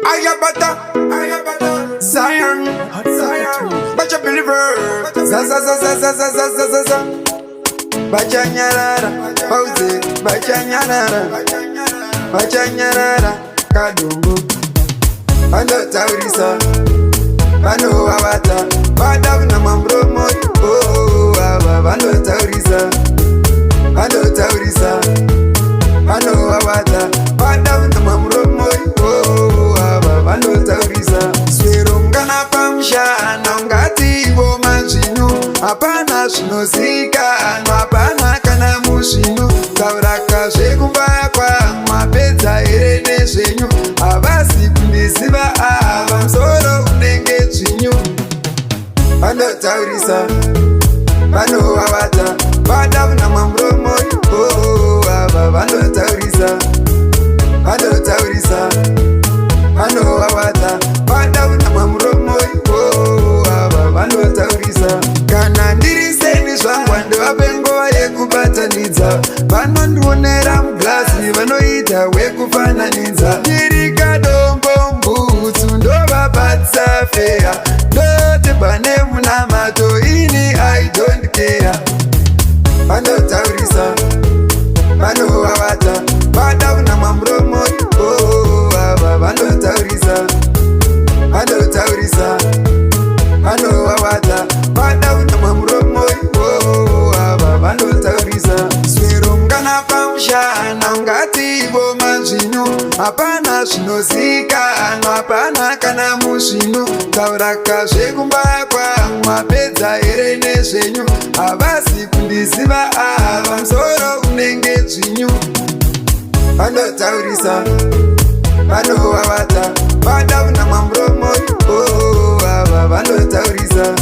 Ayabata, Zion, but you believer. Zaza, Bachanyara, Pause, Bachanyara, Kadungu, Bando Taurisa, Bando Avata, Badavna Mambromo, oh, Bando Taurisa, Bando Avata, Badavna Mambromo, oh, Bando Taurisa, Swirungana Pamsha, Nongati, Bomazino, Apana Snosika, Mapana Kanamushino, Tauraka, Shekumbaya, Mapeta, Irene, Senyu, Abasi, Kundisiva, Solo, Nengetinyu, Bando Taurisa, Bando Avata, Badavna Mambromo, oh, Bando Taurisa, Bando Avata, Badavna Mambromo, oh, Bando Taurisa, Kanandiri Seni Swangwando, Abengo, Yekubatanidza, Banondwonera Mglasi, Vanoita, Wekufananidza, Dirikado, Ndova Batsa Fea, Dote Banemuna Mato, Ini, I don't care. Bando Taurisa, Bando Avata, Badavna Mambromo, oh, Bando Taurisa, Bando Avata, Badavna Mambromo, oh, Bando Taurisa, Swirungana Pamsha, Nongati, Bomazino, Apana Snosika, Apana Kanamushino, Tauraka, Shekumbaya, Mapeta, Irene, Senyu, Abasi, Kundisiva, Solo, Nengetinyu, Bando Taurisa, Bando Avata, Badavna Mambromo, oh, Bando Taurisa,